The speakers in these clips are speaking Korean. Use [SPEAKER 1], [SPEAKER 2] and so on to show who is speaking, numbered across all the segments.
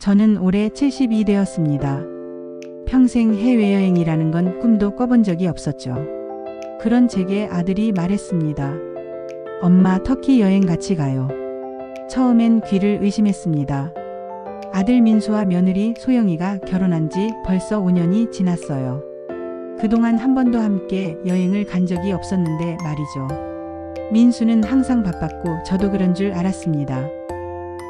[SPEAKER 1] 저는 올해 70이 되었습니다. 평생 해외여행이라는 건 꿈도 꿔본 적이 없었죠. 그런 제게 아들이 말했습니다. 엄마, 터키 여행 같이 가요. 처음엔 귀를 의심했습니다. 아들 민수와 며느리 소영이가 결혼한 지 벌써 5년이 지났어요. 그동안 한 번도 함께 여행을 간 적이 없었는데 말이죠. 민수는 항상 바빴고 저도 그런 줄 알았습니다.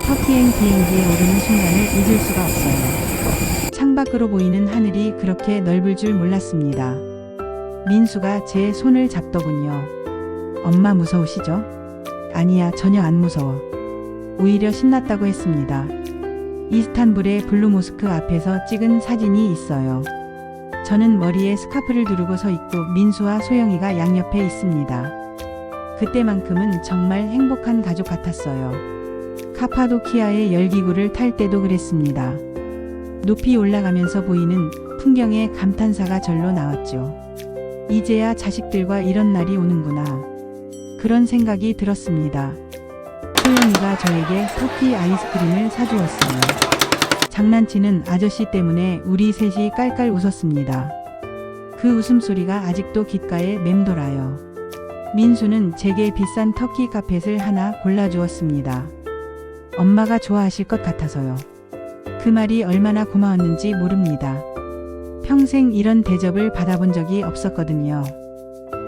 [SPEAKER 1] 터키행 비행기에 오르는 순간을 잊을 수가 없어요. 창밖으로 보이는 하늘이 그렇게 넓을 줄 몰랐습니다. 민수가 제 손을 잡더군요. 엄마 무서우시죠? 아니야, 전혀 안 무서워. 오히려 신났다고 했습니다. 이스탄불의 블루모스크 앞에서 찍은 사진이 있어요. 저는 머리에 스카프를 두르고 서 있고 민수와 소영이가 양옆에 있습니다. 그때만큼은 정말 행복한 가족 같았어요. 카파도키아의 열기구를 탈 때도 그랬습니다. 높이 올라가면서 보이는 풍경에 감탄사가 절로 나왔죠. 이제야 자식들과 이런 날이 오는구나. 그런 생각이 들었습니다. 소영이가 저에게 터키 아이스크림을 사주었어요. 장난치는 아저씨 때문에 우리 셋이 깔깔 웃었습니다. 그 웃음소리가 아직도 귓가에 맴돌아요. 민수는 제게 비싼 터키 카펫을 하나 골라주었습니다. 엄마가 좋아하실 것 같아서요. 그 말이 얼마나 고마웠는지 모릅니다. 평생 이런 대접을 받아본 적이 없었거든요.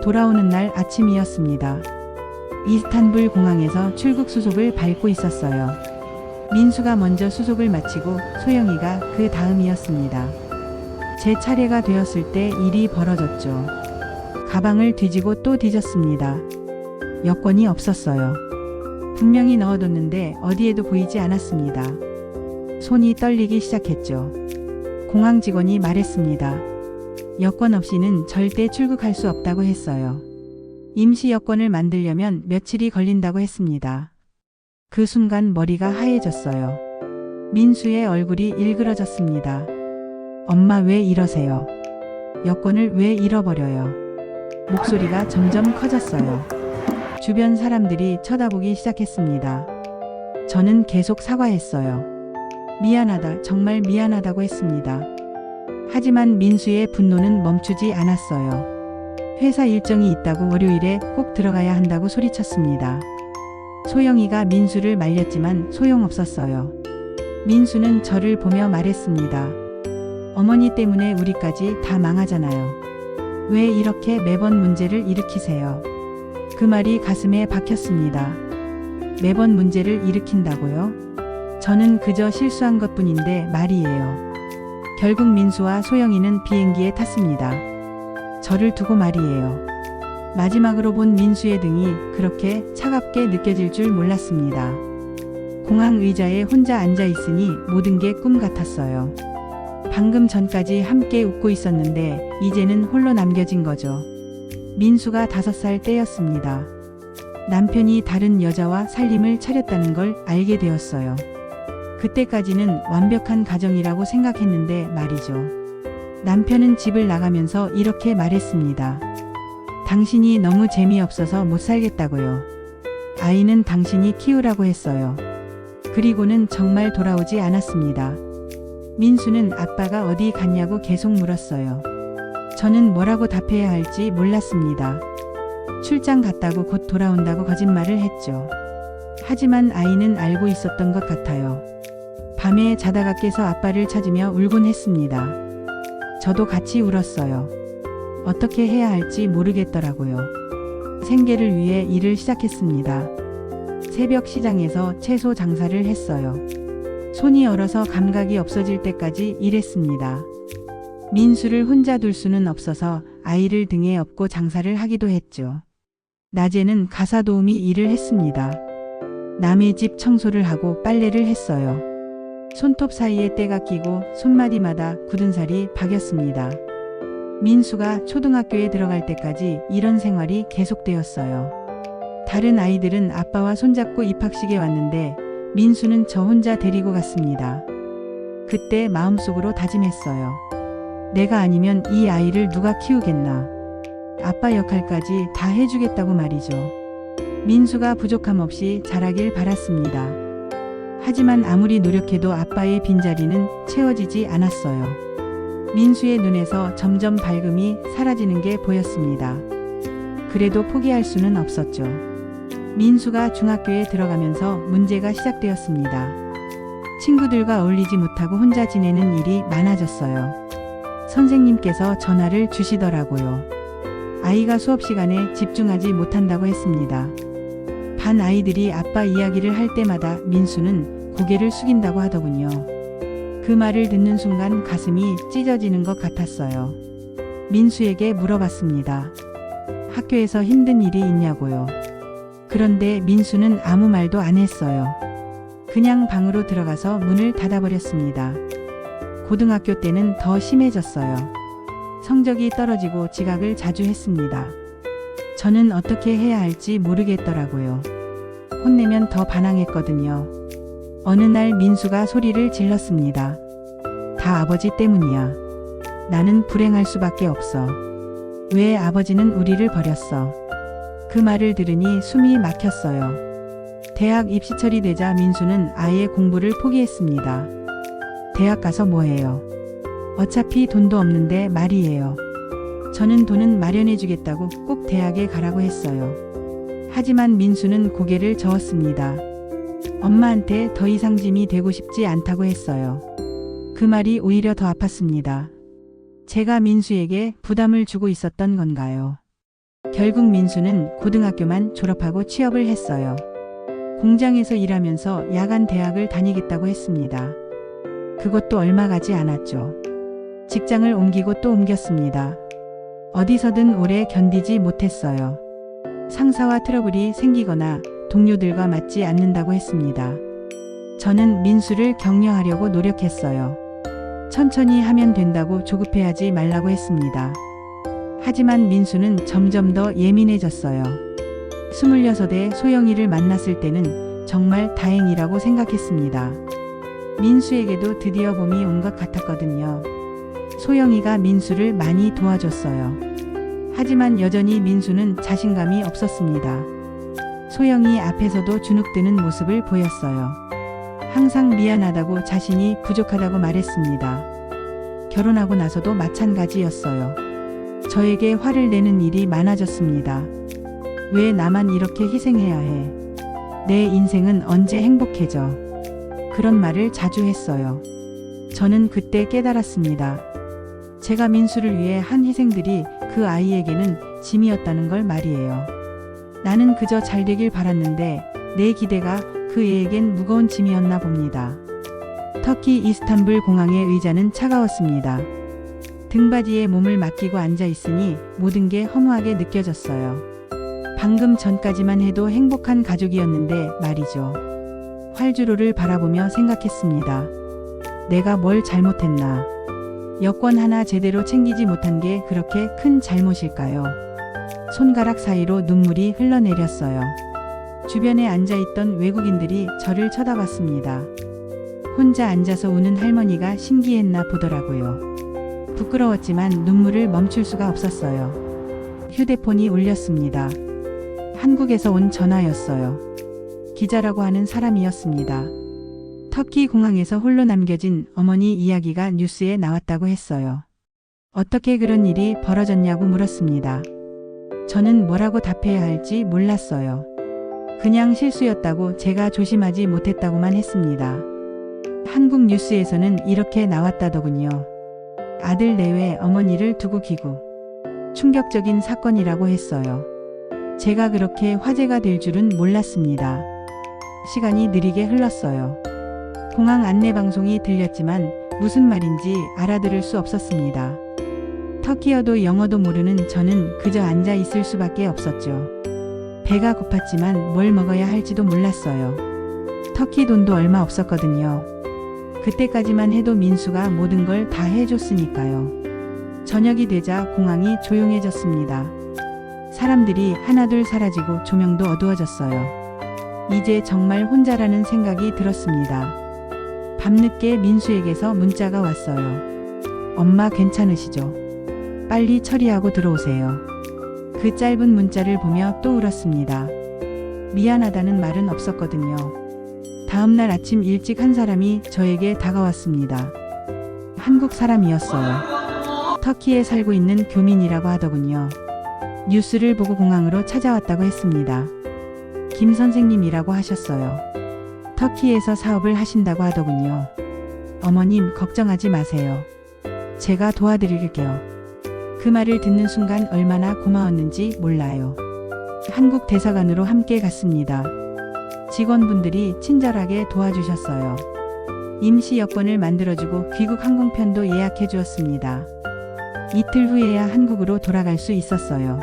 [SPEAKER 1] 돌아오는 날 아침이었습니다. 이스탄불 공항에서 출국 수속을 밟고 있었어요. 민수가 먼저 수속을 마치고 소영이가 그 다음이었습니다. 제 차례가 되었을 때 일이 벌어졌죠. 가방을 뒤지고 또 뒤졌습니다. 여권이 없었어요. 분명히 넣어뒀는데 어디에도 보이지 않았습니다. 손이 떨리기 시작했죠. 공항 직원이 말했습니다. 여권 없이는 절대 출국할 수 없다고 했어요. 임시 여권을 만들려면 며칠이 걸린다고 했습니다. 그 순간 머리가 하얘졌어요. 민수의 얼굴이 일그러졌습니다. 엄마, 왜 이러세요? 여권을 왜 잃어버려요? 목소리가 점점 커졌어요. 주변 사람들이 쳐다보기 시작했습니다. 저는 계속 사과했어요. 미안하다, 정말 미안하다고 했습니다. 하지만 민수의 분노는 멈추지 않았어요. 회사 일정이 있다고 월요일에 꼭 들어가야 한다고 소리쳤습니다. 소영이가 민수를 말렸지만 소용없었어요. 민수는 저를 보며 말했습니다. 어머니 때문에 우리까지 다 망하잖아요. 왜 이렇게 매번 문제를 일으키세요? 그 말이 가슴에 박혔습니다. 매번 문제를 일으킨다고요? 저는 그저 실수한 것뿐인데 말이에요. 결국 민수와 소영이는 비행기에 탔습니다. 저를 두고 말이에요. 마지막으로 본 민수의 등이 그렇게 차갑게 느껴질 줄 몰랐습니다. 공항 의자에 혼자 앉아 있으니 모든 게 꿈 같았어요. 방금 전까지 함께 웃고 있었는데 이제는 홀로 남겨진 거죠. 민수가 5살 때였습니다. 남편이 다른 여자와 살림을 차렸다는 걸 알게 되었어요. 그때까지는 완벽한 가정이라고 생각했는데 말이죠. 남편은 집을 나가면서 이렇게 말했습니다. 당신이 너무 재미없어서 못 살겠다고요. 아이는 당신이 키우라고 했어요. 그리고는 정말 돌아오지 않았습니다. 민수는 아빠가 어디 갔냐고 계속 물었어요. 저는 뭐라고 답해야 할지 몰랐습니다. 출장 갔다고 곧 돌아온다고 거짓말을 했죠. 하지만 아이는 알고 있었던 것 같아요. 밤에 자다가 깨서 아빠를 찾으며 울곤 했습니다. 저도 같이 울었어요. 어떻게 해야 할지 모르겠더라고요. 생계를 위해 일을 시작했습니다. 새벽 시장에서 채소 장사를 했어요. 손이 얼어서 감각이 없어질 때까지 일했습니다. 민수를 혼자 둘 수는 없어서 아이를 등에 업고 장사를 하기도 했죠. 낮에는 가사 도우미 일을 했습니다. 남의 집 청소를 하고 빨래를 했어요. 손톱 사이에 때가 끼고 손마디마다 굳은 살이 박였습니다. 민수가 초등학교에 들어갈 때까지 이런 생활이 계속되었어요. 다른 아이들은 아빠와 손잡고 입학식에 왔는데 민수는 저 혼자 데리고 갔습니다. 그때 마음속으로 다짐했어요. 내가 아니면 이 아이를 누가 키우겠나. 아빠 역할까지 다 해주겠다고 말이죠. 민수가 부족함 없이 자라길 바랐습니다. 하지만 아무리 노력해도 아빠의 빈자리는 채워지지 않았어요. 민수의 눈에서 점점 밝음이 사라지는 게 보였습니다. 그래도 포기할 수는 없었죠. 민수가 중학교에 들어가면서 문제가 시작되었습니다. 친구들과 어울리지 못하고 혼자 지내는 일이 많아졌어요. 선생님께서 전화를 주시더라고요. 아이가 수업 시간에 집중하지 못한다고 했습니다. 반 아이들이 아빠 이야기를 할 때마다 민수는 고개를 숙인다고 하더군요. 그 말을 듣는 순간 가슴이 찢어지는 것 같았어요. 민수에게 물어봤습니다. 학교에서 힘든 일이 있냐고요. 그런데 민수는 아무 말도 안 했어요. 그냥 방으로 들어가서 문을 닫아버렸습니다. 고등학교 때는 더 심해졌어요. 성적이 떨어지고 지각을 자주 했습니다. 저는 어떻게 해야 할지 모르겠더라고요. 혼내면 더 반항했거든요. 어느 날 민수가 소리를 질렀습니다. 다 아버지 때문이야. 나는 불행할 수밖에 없어. 왜 아버지는 우리를 버렸어? 그 말을 들으니 숨이 막혔어요. 대학 입시철이 되자 민수는 아예 공부를 포기했습니다. 대학 가서 뭐 해요? 어차피 돈도 없는데 말이에요. 저는 돈은 마련해 주겠다고 꼭 대학에 가라고 했어요. 하지만 민수는 고개를 저었습니다. 엄마한테 더 이상 짐이 되고 싶지 않다고 했어요. 그 말이 오히려 더 아팠습니다. 제가 민수에게 부담을 주고 있었던 건가요? 결국 민수는 고등학교만 졸업하고 취업을 했어요. 공장에서 일하면서 야간 대학을 다니겠다고 했습니다. 그것도 얼마 가지 않았죠. 직장을 옮기고 또 옮겼습니다. 어디서든 오래 견디지 못했어요. 상사와 트러블이 생기거나 동료들과 맞지 않는다고 했습니다. 저는 민수를 격려하려고 노력했어요. 천천히 하면 된다고 조급해하지 말라고 했습니다. 하지만 민수는 점점 더 예민해졌어요. 26에 소영이를 만났을 때는 정말 다행이라고 생각했습니다. 민수에게도 드디어 봄이 온 것 같았거든요. 소영이가 민수를 많이 도와줬어요. 하지만 여전히 민수는 자신감이 없었습니다. 소영이 앞에서도 주눅드는 모습을 보였어요. 항상 미안하다고 자신이 부족하다고 말했습니다. 결혼하고 나서도 마찬가지였어요. 저에게 화를 내는 일이 많아졌습니다. 왜 나만 이렇게 희생해야 해? 내 인생은 언제 행복해져? 그런 말을 자주 했어요. 저는 그때 깨달았습니다. 제가 민수를 위해 한 희생들이 그 아이에게는 짐이었다는 걸 말이에요. 나는 그저 잘 되길 바랐는데 내 기대가 그 애에겐 무거운 짐이었나 봅니다. 터키 이스탄불 공항의 의자는 차가웠습니다. 등받이에 몸을 맡기고 앉아 있으니 모든 게 허무하게 느껴졌어요. 방금 전까지만 해도 행복한 가족이었는데 말이죠. 활주로를 바라보며 생각했습니다. 내가 뭘 잘못했나? 여권 하나 제대로 챙기지 못한 게 그렇게 큰 잘못일까요? 손가락 사이로 눈물이 흘러내렸어요. 주변에 앉아있던 외국인들이 저를 쳐다봤습니다. 혼자 앉아서 우는 할머니가 신기했나 보더라고요. 부끄러웠지만 눈물을 멈출 수가 없었어요. 휴대폰이 울렸습니다. 한국에서 온 전화였어요. 기자라고 하는 사람이었습니다. 터키 공항에서 홀로 남겨진 어머니 이야기가 뉴스에 나왔다고 했어요. 어떻게 그런 일이 벌어졌냐고 물었습니다. 저는 뭐라고 답해야 할지 몰랐어요. 그냥 실수였다고 제가 조심하지 못했다고만 했습니다. 한국 뉴스에서는 이렇게 나왔다더군요. 아들 내외 어머니를 두고 기구. 충격적인 사건이라고 했어요. 제가 그렇게 화제가 될 줄은 몰랐습니다. 시간이 느리게 흘렀어요. 공항 안내방송이 들렸지만 무슨 말인지 알아들을 수 없었습니다. 터키어도 영어도 모르는 저는 그저 앉아 있을 수밖에 없었죠. 배가 고팠지만 뭘 먹어야 할지도 몰랐어요. 터키 돈도 얼마 없었거든요. 그때까지만 해도 민수가 모든 걸 다 해줬으니까요. 저녁이 되자 공항이 조용해졌습니다. 사람들이 하나둘 사라지고 조명도 어두워졌어요. 이제 정말 혼자라는 생각이 들었습니다. 밤늦게 민수에게서 문자가 왔어요. 엄마 괜찮으시죠? 빨리 처리하고 들어오세요. 그 짧은 문자를 보며 또 울었습니다. 미안하다는 말은 없었거든요. 다음날 아침 일찍 한 사람이 저에게 다가왔습니다. 한국 사람이었어요. 터키에 살고 있는 교민이라고 하더군요. 뉴스를 보고 공항으로 찾아왔다고 했습니다. 김 선생님이라고 하셨어요. 터키에서 사업을 하신다고 하더군요. 어머님, 걱정하지 마세요. 제가 도와드릴게요. 그 말을 듣는 순간 얼마나 고마웠는지 몰라요. 한국 대사관으로 함께 갔습니다. 직원분들이 친절하게 도와주셨어요. 임시 여권을 만들어주고 귀국 항공편도 예약해 주었습니다. 이틀 후에야 한국으로 돌아갈 수 있었어요.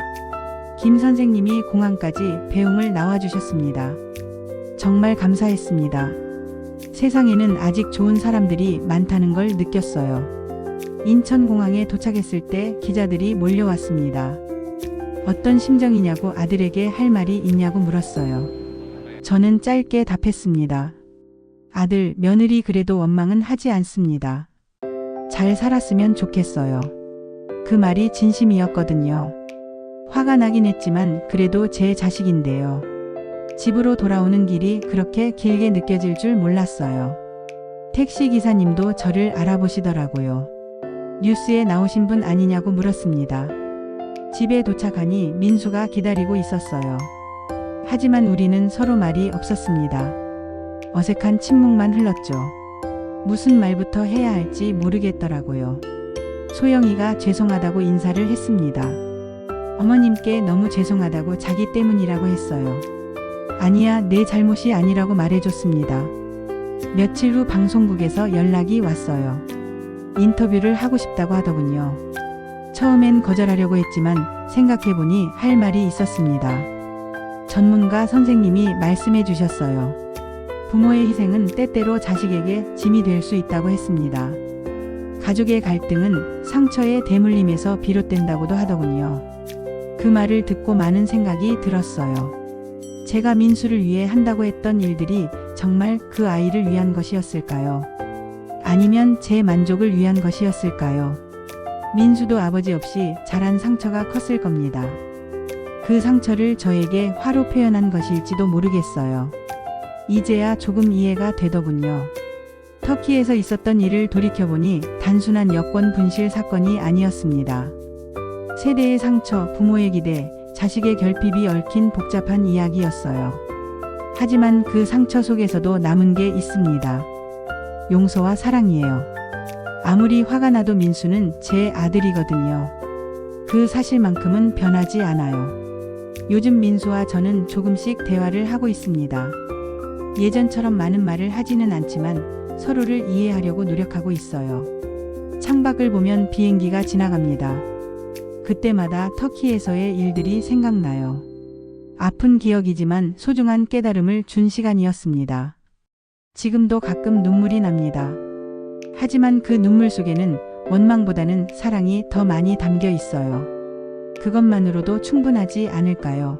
[SPEAKER 1] 김 선생님이 공항까지 배웅을 나와주셨습니다. 정말 감사했습니다. 세상에는 아직 좋은 사람들이 많다는 걸 느꼈어요. 인천공항에 도착했을 때 기자들이 몰려왔습니다. 어떤 심정이냐고 아들에게 할 말이 있냐고 물었어요. 저는 짧게 답했습니다. 아들, 며느리 그래도 원망은 하지 않습니다. 잘 살았으면 좋겠어요. 그 말이 진심이었거든요. 화가 나긴 했지만 그래도 제 자식인데요. 집으로 돌아오는 길이 그렇게 길게 느껴질 줄 몰랐어요. 택시 기사님도 저를 알아보시더라고요. 뉴스에 나오신 분 아니냐고 물었습니다. 집에 도착하니 민수가 기다리고 있었어요. 하지만 우리는 서로 말이 없었습니다. 어색한 침묵만 흘렀죠. 무슨 말부터 해야 할지 모르겠더라고요. 소영이가 죄송하다고 인사를 했습니다. 어머님께 너무 죄송하다고 자기 때문이라고 했어요. 아니야, 내 잘못이 아니라고 말해줬습니다. 며칠 후 방송국에서 연락이 왔어요. 인터뷰를 하고 싶다고 하더군요. 처음엔 거절하려고 했지만 생각해보니 할 말이 있었습니다. 전문가 선생님이 말씀해 주셨어요. 부모의 희생은 때때로 자식에게 짐이 될 수 있다고 했습니다. 가족의 갈등은 상처의 대물림에서 비롯된다고도 하더군요. 그 말을 듣고 많은 생각이 들었어요. 제가 민수를 위해 한다고 했던 일들이 정말 그 아이를 위한 것이었을까요? 아니면 제 만족을 위한 것이었을까요? 민수도 아버지 없이 자란 상처가 컸을 겁니다. 그 상처를 저에게 화로 표현한 것일지도 모르겠어요. 이제야 조금 이해가 되더군요. 터키에서 있었던 일을 돌이켜보니 단순한 여권 분실 사건이 아니었습니다. 세대의 상처, 부모의 기대, 자식의 결핍이 얽힌 복잡한 이야기였어요. 하지만 그 상처 속에서도 남은 게 있습니다. 용서와 사랑이에요. 아무리 화가 나도 민수는 제 아들이거든요. 그 사실만큼은 변하지 않아요. 요즘 민수와 저는 조금씩 대화를 하고 있습니다. 예전처럼 많은 말을 하지는 않지만 서로를 이해하려고 노력하고 있어요. 창밖을 보면 비행기가 지나갑니다. 그때마다 터키에서의 일들이 생각나요. 아픈 기억이지만 소중한 깨달음을 준 시간이었습니다. 지금도 가끔 눈물이 납니다. 하지만 그 눈물 속에는 원망보다는 사랑이 더 많이 담겨 있어요. 그것만으로도 충분하지 않을까요?